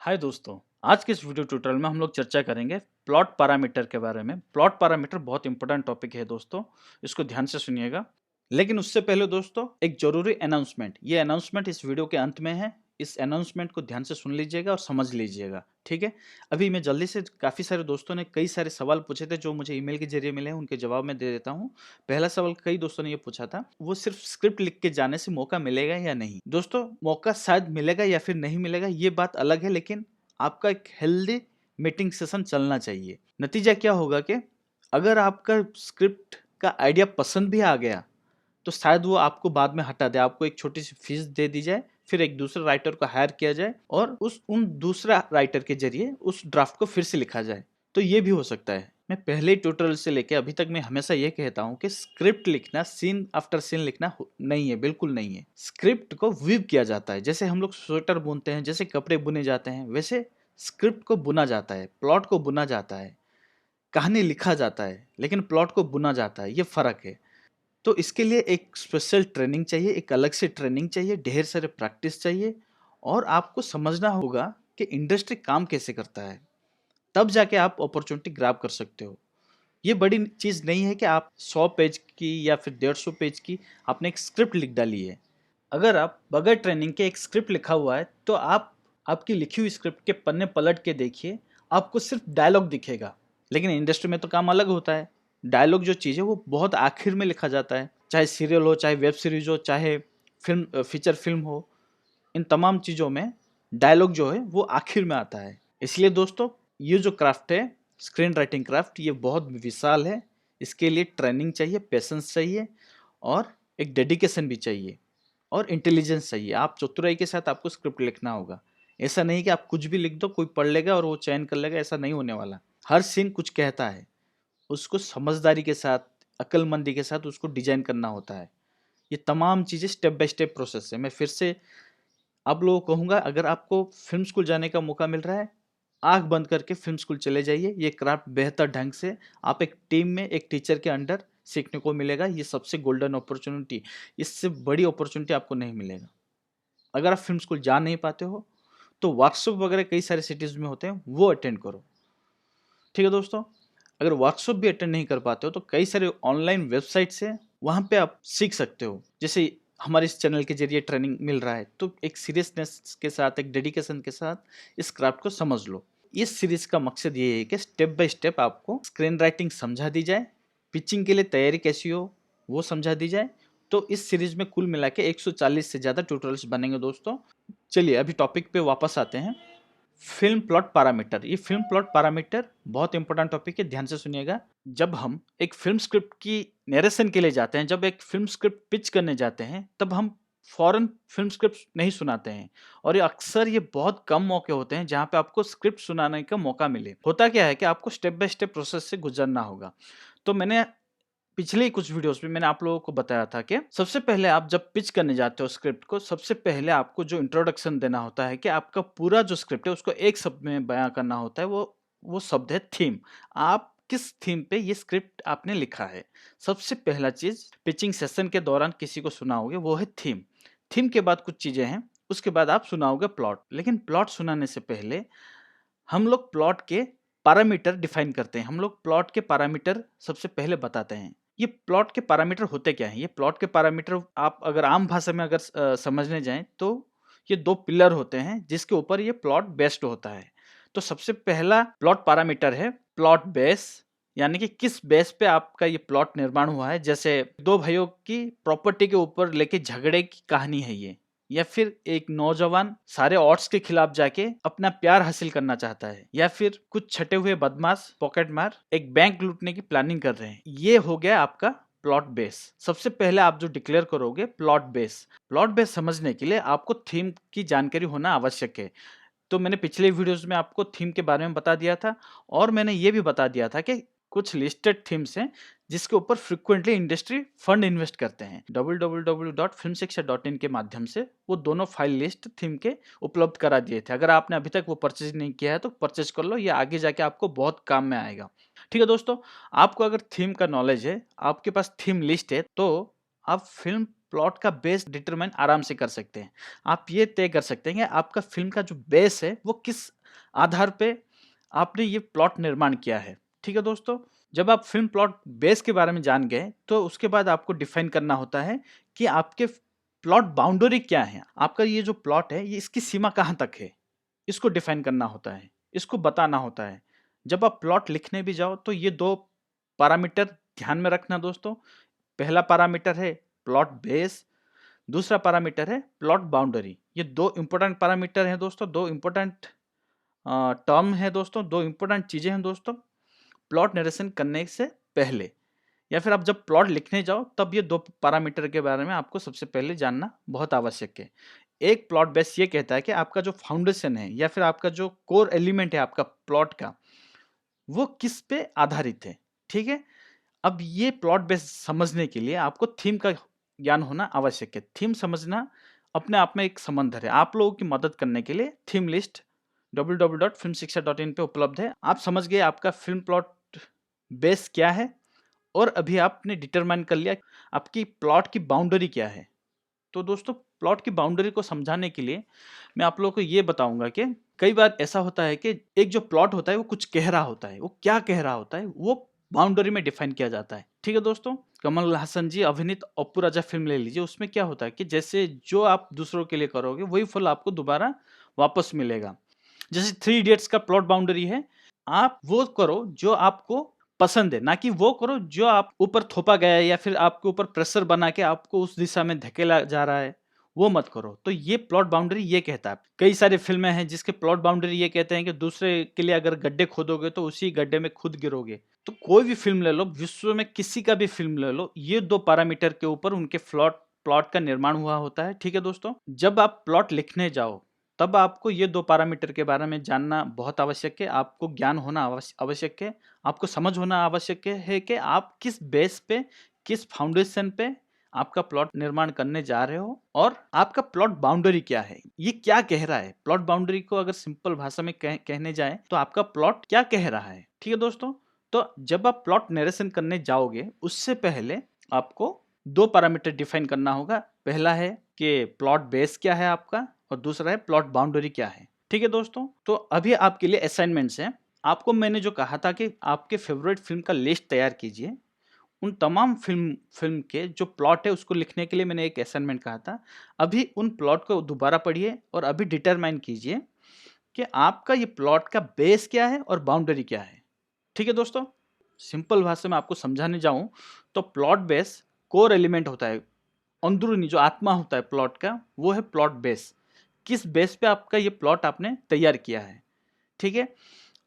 हाय दोस्तों, आज के इस वीडियो ट्यूटोरियल में हम लोग चर्चा करेंगे प्लॉट पैरामीटर के बारे में। प्लॉट पैरामीटर बहुत इंपॉर्टेंट टॉपिक है दोस्तों, इसको ध्यान से सुनिएगा। लेकिन उससे पहले दोस्तों एक जरूरी अनाउंसमेंट, ये अनाउंसमेंट इस वीडियो के अंत में है। इस अनाउंसमेंट को ध्यान से सुन लीजिएगा और समझ लीजिएगा, ठीक है। अभी मैं जल्दी से, काफ़ी सारे दोस्तों ने कई सारे सवाल पूछे थे जो मुझे ईमेल के जरिए मिले हैं, उनके जवाब मैं दे देता हूँ। पहला सवाल कई दोस्तों ने ये पूछा था, वो सिर्फ स्क्रिप्ट लिख के जाने से मौका मिलेगा या नहीं। दोस्तों मौका शायद मिलेगा या फिर नहीं मिलेगा, ये बात अलग है, लेकिन आपका एक हेल्दी मीटिंग सेशन चलना चाहिए। नतीजा क्या होगा कि अगर आपका स्क्रिप्ट का आइडिया पसंद भी आ गया तो शायद वो आपको बाद में हटा दे, आपको एक छोटी सी फीस दे दी जाए, फिर एक दूसरे राइटर को हायर किया जाए और उन दूसरा राइटर के जरिए उस ड्राफ्ट को फिर से लिखा जाए। तो ये भी हो सकता है। मैं पहले ट्यूटोरियल से लेके अभी तक मैं हमेशा ये कहता हूँ कि स्क्रिप्ट लिखना सीन आफ्टर सीन लिखना नहीं है, बिल्कुल नहीं है। स्क्रिप्ट को वीव किया जाता है, जैसे हम लोग स्वेटर बुनते हैं, जैसे कपड़े बुने जाते हैं, वैसे स्क्रिप्ट को बुना जाता है, प्लॉट को बुना जाता है। कहानी लिखा जाता है लेकिन प्लॉट को बुना जाता है, ये फर्क है। तो इसके लिए एक स्पेशल ट्रेनिंग चाहिए, एक अलग से ट्रेनिंग चाहिए, ढेर सारे प्रैक्टिस चाहिए और आपको समझना होगा कि इंडस्ट्री काम कैसे करता है। तब जाके आप अपॉर्चुनिटी ग्रैब कर सकते हो। ये बड़ी चीज़ नहीं है कि आप 100 पेज की या फिर 150 पेज की आपने एक स्क्रिप्ट लिख डाली है। अगर आप बगैर ट्रेनिंग के एक स्क्रिप्ट लिखा हुआ है तो आप आपकी लिखी हुई स्क्रिप्ट के पन्ने पलट के देखिए, आपको सिर्फ डायलॉग दिखेगा। लेकिन इंडस्ट्री में तो काम अलग होता है। डायलॉग जो चीज़ है वो बहुत आखिर में लिखा जाता है, चाहे सीरियल हो, चाहे वेब सीरीज हो, चाहे फिल्म, फीचर फिल्म हो। इन तमाम चीज़ों में डायलॉग जो है वो आखिर में आता है। इसलिए दोस्तों ये जो क्राफ्ट है, स्क्रीन राइटिंग क्राफ्ट, ये बहुत विशाल है। इसके लिए ट्रेनिंग चाहिए, पेशेंस चाहिए और एक डेडिकेशन भी चाहिए और इंटेलिजेंस चाहिए। आप चतुराई के साथ आपको स्क्रिप्ट लिखना होगा। ऐसा नहीं कि आप कुछ भी लिख दो, कोई पढ़ लेगा और वो चयन कर लेगा, ऐसा नहीं होने वाला। हर सीन कुछ कहता है, उसको समझदारी के साथ, अक्लमंदी के साथ उसको डिजाइन करना होता है। ये तमाम चीज़ें स्टेप बाय स्टेप प्रोसेस है। मैं फिर से आप लोगों को कहूँगा, अगर आपको फिल्म स्कूल जाने का मौका मिल रहा है, आंख बंद करके फिल्म स्कूल चले जाइए। ये क्राफ्ट बेहतर ढंग से आप एक टीम में, एक टीचर के अंडर सीखने को मिलेगा। ये सबसे गोल्डन अपॉर्चुनिटी, इससे बड़ी अपॉर्चुनिटी आपको नहीं मिलेगा। अगर आप फिल्म स्कूल जा नहीं पाते हो तो वर्कशॉप वगैरह कई सारे सिटीज़ में होते हैं, वो अटेंड करो, ठीक है दोस्तों। अगर वर्कशॉप भी अटेंड नहीं कर पाते हो तो कई सारे ऑनलाइन वेबसाइट्स हैं, वहाँ पे आप सीख सकते हो। जैसे हमारे इस चैनल के जरिए ट्रेनिंग मिल रहा है, तो एक सीरियसनेस के साथ, एक डेडिकेशन के साथ इस क्राफ्ट को समझ लो। इस सीरीज का मकसद ये है कि स्टेप बाय स्टेप आपको स्क्रीन राइटिंग समझा दी जाए, पिचिंग के लिए तैयारी कैसी हो वो समझा दी जाए। तो इस सीरीज में कुल मिला के 140 से ज़्यादा ट्यूटोरियल्स बनेंगे दोस्तों। चलिए अभी टॉपिक पे वापस आते हैं। फिल्म प्लॉट पैरामीटर, ये फिल्म प्लॉट पैरामीटर बहुत इंपॉर्टेंट टॉपिक है, ध्यान से सुनिएगा। जब हम एक फिल्म स्क्रिप्ट की नरेशन के लिए जाते हैं, जब एक फिल्म स्क्रिप्ट पिच करने जाते हैं, तब हम फॉरेन फिल्म स्क्रिप्ट नहीं सुनाते हैं। और ये अक्सर, ये बहुत कम मौके होते हैं जहाँ पे आपको स्क्रिप्ट सुनाने का मौका मिले। होता क्या है कि आपको स्टेप बाय स्टेप प्रोसेस से गुजरना होगा। तो मैंने पिछले ही कुछ वीडियोस में मैंने आप लोगों को बताया था कि सबसे पहले आप जब पिच करने जाते हो स्क्रिप्ट को, सबसे पहले आपको जो इंट्रोडक्शन देना होता है कि आपका पूरा जो स्क्रिप्ट है उसको एक शब्द में बयां करना होता है। वो शब्द है थीम। आप किस थीम पे ये स्क्रिप्ट आपने लिखा है। सबसे पहला चीज पिचिंग सेशन के दौरान किसी को सुनाओगे वो है थीम। थीम के बाद कुछ चीजें हैं, उसके बाद आप सुनाओगे प्लॉट। लेकिन प्लॉट सुनाने से पहले हम लोग प्लॉट के पैरामीटर डिफाइन करते हैं। हम लोग प्लॉट के पैरामीटर सबसे पहले बताते हैं। ये प्लॉट के पैरामीटर होते क्या हैं? ये प्लॉट के पैरामीटर आप अगर आम भाषा में अगर समझने जाएं तो ये दो पिलर होते हैं जिसके ऊपर ये प्लॉट बेस्ड होता है। तो सबसे पहला प्लॉट पैरामीटर है प्लॉट बेस, यानी कि किस बेस पे आपका ये प्लॉट निर्माण हुआ है। जैसे दो भाइयों की प्रॉपर्टी के ऊपर लेके झगड़े की कहानी है ये, या फिर एक नौजवान सारे ऑड्स के खिलाफ जाके अपना प्यार हासिल करना चाहता है, या फिर कुछ छटे हुए बदमाश पॉकेट मार एक बैंक लूटने की प्लानिंग कर रहे हैं। ये हो गया आपका प्लॉट बेस। सबसे पहले आप जो डिक्लेयर करोगे प्लॉट बेस। प्लॉट बेस समझने के लिए आपको थीम की जानकारी होना आवश्यक है। तो मैंने पिछले वीडियोस में आपको थीम के बारे में बता दिया था और मैंने ये भी बता दिया था कि कुछ लिस्टेड थीम्स हैं जिसके ऊपर फ्रिक्वेंटली इंडस्ट्री फंड इन्वेस्ट करते हैं। www.filmshiksha.in के माध्यम से वो दोनों फाइल लिस्ट थीम के उपलब्ध करा दिए थे। अगर आपने अभी तक वो परचेज नहीं किया है तो परचेज कर लो, ये आगे जाके आपको बहुत काम में आएगा। ठीक है दोस्तों, आपको अगर थीम का नॉलेज है, आपके पास थीम लिस्ट है, तो आप फिल्म प्लॉट का बेस डिटरमाइन आराम से कर सकते हैं। आप ये तय कर सकते हैं कि आपका फिल्म का जो बेस है वो किस आधार पे आपने ये प्लॉट निर्माण किया है। ठीक है दोस्तों, जब आप फिल्म प्लॉट बेस के बारे में जान गए तो उसके बाद आपको डिफाइन करना होता है कि आपके प्लॉट बाउंड्री क्या है। आपका ये जो प्लॉट है ये इसकी सीमा कहाँ तक है, इसको डिफाइन करना होता है, इसको बताना होता है। जब आप प्लॉट लिखने भी जाओ तो ये दो पैरामीटर ध्यान में रखना दोस्तों। पहला पैरामीटर है प्लॉट बेस, दूसरा पैरामीटर है प्लॉट बाउंड्री। ये दो इंपॉर्टेंट पैरामीटर हैं दोस्तों, दो इंपॉर्टेंट टर्म है दोस्तों, दो इंपॉर्टेंट चीजें हैं दोस्तों प्लॉट नरेशन करने से पहले, या फिर आप जब प्लॉट लिखने जाओ तब ये दो पैरामीटर के बारे में आपको सबसे पहले जानना बहुत आवश्यक है। एक प्लॉट बेस ये कहता है कि आपका जो फाउंडेशन है या फिर आपका जो कोर एलिमेंट है आपका प्लॉट का, वो किस पे आधारित है। ठीक है, अब ये प्लॉट बेस समझने के लिए आपको थीम का ज्ञान होना आवश्यक है। थीम समझना अपने आप में एक समंदर है। आप लोगों की मदद करने के लिए थीम लिस्ट www.filmshiksha.in पे उपलब्ध है। आप समझ गए आपका फिल्म प्लॉट बेस क्या है और अभी आपने डिटरमाइन कर लिया आपकी प्लॉट की बाउंड्री क्या है। तो दोस्तों प्लॉट की बाउंड्री को समझाने के लिए मैं आप लोगों को ये बताऊंगा कि कई बार ऐसा होता है कि एक जो प्लॉट होता है वो कुछ कह रहा होता है, वो क्या कह रहा होता है वो बाउंड्री में डिफाइन किया जाता है। ठीक है दोस्तों, कमल हासन जी अभिनीत अप्पू राजा फिल्म ले लीजिए, उसमें क्या होता है कि जैसे जो आप दूसरों के लिए करोगे वही फल आपको दोबारा वापस मिलेगा। जैसे 3 इडियट्स का प्लॉट बाउंड्री है, आप वो करो जो आपको पसंद है, ना कि वो करो जो आप ऊपर थोपा गया है या फिर आपके ऊपर प्रेशर बना के आपको उस दिशा में धकेला जा रहा है, वो मत करो। तो ये प्लॉट बाउंड्री ये कहता है। कई सारी फिल्में हैं जिसके प्लॉट बाउंड्री ये कहते हैं कि दूसरे के लिए अगर गड्ढे खोदोगे तो उसी गड्ढे में खुद गिरोगे। तो कोई भी फिल्म ले लो, विश्व में किसी का भी फिल्म ले लो, ये दो पैरामीटर के ऊपर उनके प्लॉट का निर्माण हुआ होता है। ठीक है दोस्तों, जब आप प्लॉट लिखने जाओ तब आपको ये दो पैरामीटर के बारे में जानना बहुत आवश्यक है। आपको ज्ञान होना आवश्यक है, आपको समझ होना आवश्यक है कि आप किस बेस पे, किस फाउंडेशन पे आपका प्लॉट निर्माण करने जा रहे हो और आपका प्लॉट बाउंड्री क्या है, ये क्या कह रहा है। प्लॉट बाउंड्री को अगर सिंपल भाषा में कहने जाए तो आपका प्लॉट क्या कह रहा है। ठीक है दोस्तों, तो जब आप प्लॉट नरेशन करने जाओगे उससे पहले आपको दो पैरामीटर डिफाइन करना होगा। पहला है कि प्लॉट बेस क्या है आपका और दूसरा है प्लॉट बाउंड्री क्या है। ठीक है दोस्तों, तो अभी आपके लिए असाइनमेंट्स हैं। आपको मैंने जो कहा था कि आपके फेवरेट फिल्म का लिस्ट तैयार कीजिए, उन तमाम फिल्म के जो प्लॉट है उसको लिखने के लिए मैंने एक असाइनमेंट कहा था। अभी उन प्लॉट को दोबारा पढ़िए और अभी डिटरमाइन कीजिए कि आपका ये प्लॉट का बेस क्या है और बाउंड्री क्या है। ठीक है दोस्तों, सिंपल भाषा में आपको समझाने जाऊं तो प्लॉट बेस कोर एलिमेंट होता है, अंदरूनी जो आत्मा होता है प्लॉट का वो है प्लॉट बेस। किस बेस पे आपका ये प्लॉट आपने तैयार किया है। ठीक है,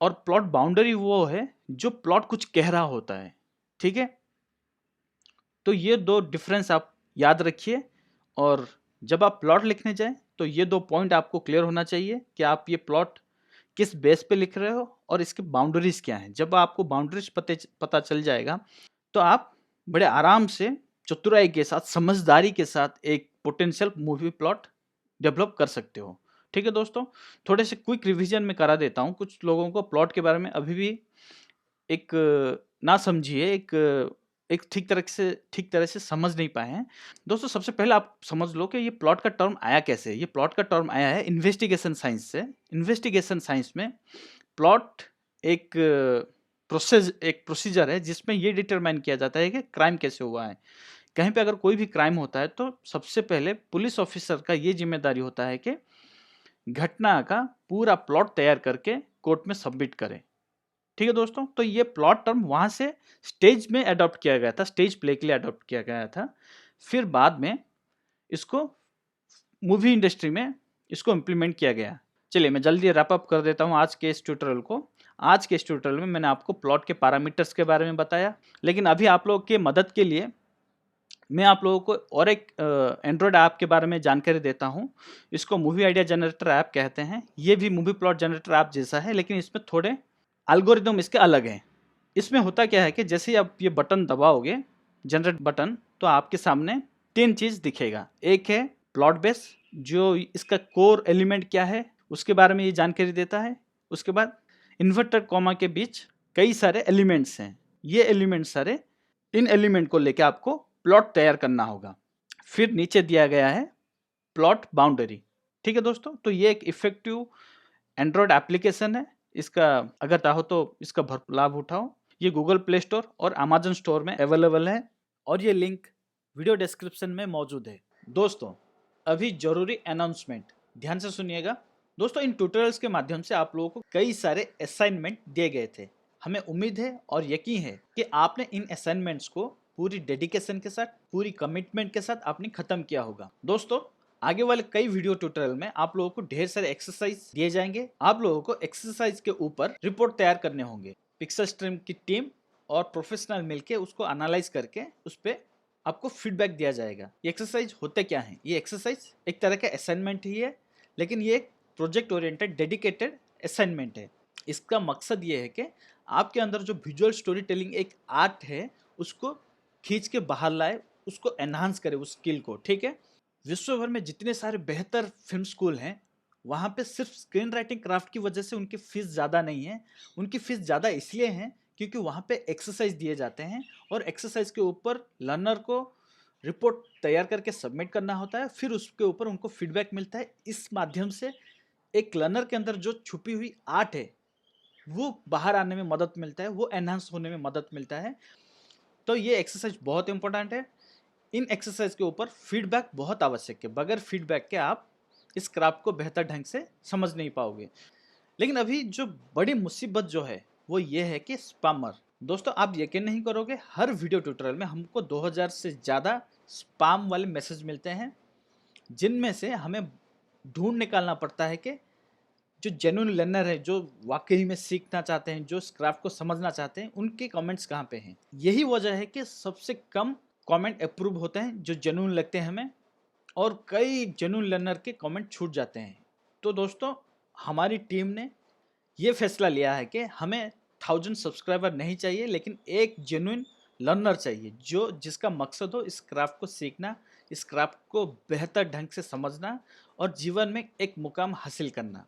और प्लॉट बाउंड्री वो है जो प्लॉट कुछ कह रहा होता है। ठीक है, तो ये दो डिफरेंस आप याद रखिए और जब आप प्लॉट लिखने जाएं तो ये दो पॉइंट आपको क्लियर होना चाहिए कि आप ये प्लॉट किस बेस पे लिख रहे हो और इसके बाउंड्रीज क्या हैं। जब आपको बाउंड्रीज पता चल जाएगा तो आप बड़े आराम से, चतुराई के साथ, समझदारी के साथ एक पोटेंशियल मूवी प्लॉट डेवलप कर सकते हो। ठीक है दोस्तों, थोड़े से क्विक रिवीजन में करा देता हूँ। कुछ लोगों को प्लॉट के बारे में अभी भी एक ना समझिए, एक ठीक तरह से समझ नहीं पाए हैं। दोस्तों सबसे पहले आप समझ लो कि ये प्लॉट का टर्म आया कैसे। ये प्लॉट का टर्म आया है इन्वेस्टिगेशन साइंस से। इन्वेस्टिगेशन साइंस में प्लॉट एक प्रोसीजर है जिसमें ये डिटरमाइन किया जाता है कि क्राइम कैसे हुआ है। कहीं पे अगर कोई भी क्राइम होता है तो सबसे पहले पुलिस ऑफिसर का ये जिम्मेदारी होता है कि घटना का पूरा प्लॉट तैयार करके कोर्ट में सबमिट करें। ठीक है दोस्तों, तो ये प्लॉट टर्म वहां से स्टेज में अडॉप्ट किया गया था, स्टेज प्ले के लिए अडॉप्ट किया गया था। फिर बाद में इसको मूवी इंडस्ट्री में इसको इम्प्लीमेंट किया गया। चलिए मैं जल्दी रैप अप कर देता हूँ आज के इस ट्यूटोरियल को। आज के इस ट्यूटोरियल में मैंने आपको प्लॉट के पैरामीटर्स के बारे में बताया, लेकिन अभी आप लोगों के मदद के लिए मैं आप लोगों को और एक एंड्रॉयड ऐप के बारे में जानकारी देता हूं। इसको मूवी आइडिया जनरेटर ऐप कहते हैं। ये भी मूवी प्लॉट जनरेटर ऐप जैसा है, लेकिन इसमें थोड़े एल्गोरिदम इसके अलग हैं। इसमें होता क्या है कि जैसे ही आप ये बटन दबाओगे, जनरेट बटन, तो आपके सामने 3 चीज़ दिखेगा। एक है प्लॉट बेस, जो इसका कोर एलिमेंट क्या है उसके बारे में ये जानकारी देता है। उसके बाद इन्वर्टेड कॉमा के बीच कई सारे एलिमेंट्स हैं। ये एलिमेंट सारे, इन एलिमेंट को लेकर आपको प्लॉट तैयार करना होगा। फिर नीचे दिया गया है प्लॉट बाउंड्री। ठीक है दोस्तों, तो ये एक इफेक्टिव एंड्रॉयड एप्लीकेशन है। इसका अगर चाहो तो इसका भरपूर लाभ उठाओ। ये गूगल प्ले स्टोर और अमेजन स्टोर में अवेलेबल है और ये लिंक वीडियो डिस्क्रिप्शन में मौजूद है। दोस्तों अभी जरूरी अनाउंसमेंट, ध्यान से सुनिएगा। दोस्तों इन ट्यूटोरियल्स के माध्यम से आप लोगों को कई सारे असाइनमेंट दिए गए थे। हमें उम्मीद है और यकीन है कि आपने इन असाइनमेंट्स को पूरी डेडिकेशन के साथ, पूरी कमिटमेंट के साथ आपने खत्म किया होगा। दोस्तों आगे वाले कई वीडियो ट्यूटोरियल में आप लोगों को ढेर सारे एक्सरसाइज दिए जाएंगे। आप लोगों को एक्सरसाइज के ऊपर रिपोर्ट तैयार करने होंगे। पिक्सल स्ट्रीम की टीम और प्रोफेशनल मिलके उसको एनालाइज करके उस पर आपको फीडबैक दिया जाएगा। ये एक्सरसाइज होते क्या हैं? ये एक्सरसाइज एक तरह का असाइनमेंट ही है, लेकिन ये एक प्रोजेक्ट ओरिएंटेड डेडिकेटेड असाइनमेंट है। इसका मकसद ये है कि आपके अंदर जो विजुअल स्टोरी टेलिंग एक आर्ट है उसको खींच के बाहर लाए, उसको एनहांस करे उस स्किल को। ठीक है, विश्व भर में जितने सारे बेहतर फिल्म स्कूल हैं वहाँ पे सिर्फ स्क्रीन राइटिंग क्राफ्ट की वजह से उनकी फीस ज़्यादा नहीं है। उनकी फीस ज़्यादा इसलिए है क्योंकि वहाँ पे एक्सरसाइज दिए जाते हैं और एक्सरसाइज के ऊपर लर्नर को रिपोर्ट तैयार करके सबमिट करना होता है। फिर उसके ऊपर उनको फीडबैक मिलता है। इस माध्यम से एक लर्नर के अंदर जो छुपी हुई आर्ट है वो बाहर आने में मदद मिलता है, वो एनहांस होने में मदद मिलता है। तो ये एक्सरसाइज बहुत इंपॉर्टेंट है। इन एक्सरसाइज के ऊपर फीडबैक बहुत आवश्यक है। बगैर फीडबैक के आप इस क्राफ्ट को बेहतर ढंग से समझ नहीं पाओगे। लेकिन अभी जो बड़ी मुसीबत जो है वो ये है कि स्पैमर। दोस्तों आप यकीन नहीं करोगे, हर वीडियो ट्यूटोरियल में हमको 2000 से ज़्यादा स्पैम वाले मैसेज मिलते हैं, जिनमें से हमें ढूंढ निकालना पड़ता है कि जो जेन्युइन लर्नर है, जो वाकई में सीखना चाहते हैं, जो इस क्राफ्ट को समझना चाहते हैं, उनके कमेंट्स कहाँ पे हैं। यही वजह है कि सबसे कम कमेंट अप्रूव होते हैं जो जेन्युइन लगते हैं हमें, और कई जेन्युइन लर्नर के कमेंट छूट जाते हैं। तो दोस्तों हमारी टीम ने ये फैसला लिया है कि हमें 1000 सब्सक्राइबर नहीं चाहिए, लेकिन एक जेन्युइन लर्नर चाहिए जो जिसका मकसद हो इस क्राफ्ट को सीखना, इस क्राफ्ट को बेहतर ढंग से समझना और जीवन में एक मुकाम हासिल करना।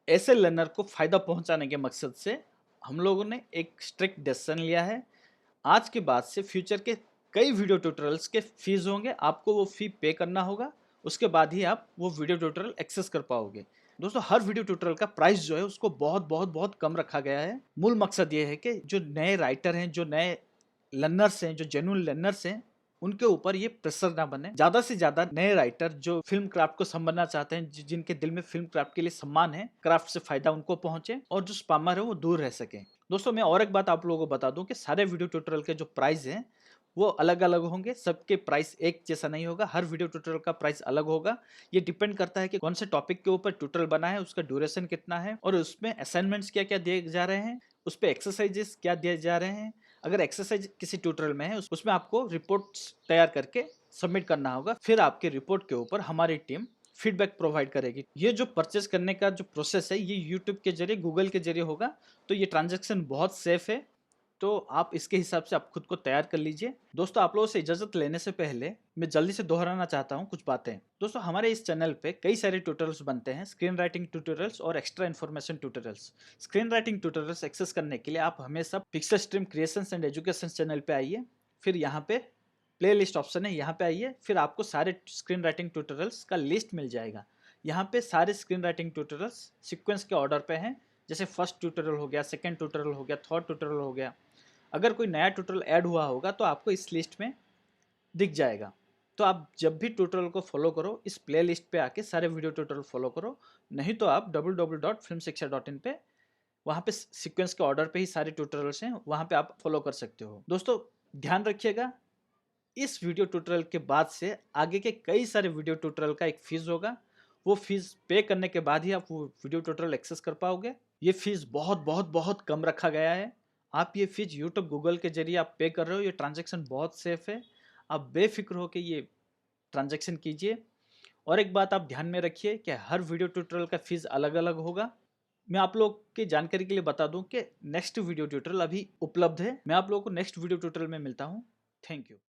ऐसे लर्नर को फ़ायदा पहुंचाने के मकसद से हम लोगों ने एक स्ट्रिक्ट डिसीजन लिया है। आज के बाद से फ्यूचर के कई वीडियो ट्यूटोरियल्स के फीस होंगे, आपको वो फी पे करना होगा, उसके बाद ही आप वो वीडियो ट्यूटोरियल एक्सेस कर पाओगे। दोस्तों हर वीडियो ट्यूटोरियल का प्राइस जो है उसको बहुत बहुत बहुत कम रखा गया है। मूल मकसद ये है कि जो नए राइटर हैं, जो नए लर्नर्स हैं, जो जेन्युइन लर्नर्स हैं, उनके ऊपर ये प्रेशर ना बने। ज़्यादा से ज़्यादा नए राइटर जो फिल्म क्राफ्ट को समझना चाहते हैं, जिनके दिल में फिल्म क्राफ्ट के लिए सम्मान है, क्राफ्ट से फायदा उनको पहुंचे और जो स्पैमर है वो दूर रह सके। दोस्तों मैं और एक बात आप लोगों को बता दूं कि सारे वीडियो ट्यूटोरियल के जो प्राइस हैं वो अलग अलग होंगे। सबके प्राइस एक जैसा नहीं होगा, हर वीडियो ट्यूटोरियल का प्राइस अलग होगा। ये डिपेंड करता है कि कौन से टॉपिक के ऊपर ट्यूटोरियल बना है, उसका ड्यूरेशन कितना है और उसमें असाइनमेंट्स क्या क्या दिए जा रहे हैं, उस पर एक्सरसाइजेस क्या दिए जा रहे हैं। अगर एक्सरसाइज किसी ट्यूटोरियल में है उसमें आपको रिपोर्ट्स तैयार करके सबमिट करना होगा। फिर आपके रिपोर्ट के ऊपर हमारी टीम फीडबैक प्रोवाइड करेगी। ये जो परचेस करने का जो प्रोसेस है ये यूट्यूब के जरिए, गूगल के जरिए होगा, तो ये ट्रांजैक्शन बहुत सेफ है। तो आप इसके हिसाब से आप खुद को तैयार कर लीजिए। दोस्तों आप लोगों से इजाजत लेने से पहले मैं जल्दी से दोहराना चाहता हूँ कुछ बातें। दोस्तों हमारे इस चैनल पे कई सारे ट्यूटोरियल्स बनते हैं, स्क्रीन राइटिंग ट्यूटोरियल्स और extra information tutorials. Screen writing tutorials access करने के लिए आप हमेशा pixel stream creations and education channel पे आइए, फिर यहाँ पे प्ले लिस्ट ऑप्शन है, यहाँ पे आइए, फिर आपको सारे स्क्रीन राइटिंग ट्यूटोरियल्स का लिस्ट मिल जाएगा। यहाँ पे सारे स्क्रीन राइटिंग ट्यूटोरियल्स सीक्वेंस के ऑर्डर पे हैं, जैसे फर्स्ट ट्यूटोरियल हो गया, सेकंड ट्यूटोरियल हो गया, थर्ड ट्यूटोरियल हो गया। अगर कोई नया ट्यूटोरियल ऐड हुआ होगा तो आपको इस लिस्ट में दिख जाएगा। तो आप जब भी ट्यूटोरियल को फॉलो करो इस प्ले लिस्ट पे आके सारे वीडियो ट्यूटोरियल फॉलो करो, नहीं तो आप www.filmshiksha.in पे, वहाँ पे सीक्वेंस के ऑर्डर पे ही सारे ट्यूटोरियल्स हैं, वहाँ पे आप फॉलो कर सकते हो। दोस्तों ध्यान रखिएगा, इस वीडियो ट्यूटोरियल के बाद से आगे के कई सारे वीडियो ट्यूटोरियल का एक फीस होगा। वो फीस पे करने के बाद ही आप वो वीडियो ट्यूटोरियल एक्सेस कर पाओगे। ये फीस बहुत बहुत बहुत कम रखा गया है। आप ये फीस यूट्यूब, गूगल के जरिए आप पे कर रहे हो। ये ट्रांजैक्शन बहुत सेफ है, आप बेफिक्र हो के ये ट्रांजैक्शन कीजिए। और एक बात आप ध्यान में रखिए कि हर वीडियो ट्यूटोरियल का फीस अलग अलग होगा। मैं आप लोग की जानकारी के लिए बता दूं कि नेक्स्ट वीडियो ट्यूटोरियल अभी उपलब्ध है। मैं आप लोगों को नेक्स्ट वीडियो ट्यूटोरियल में मिलता हूं। Thank you.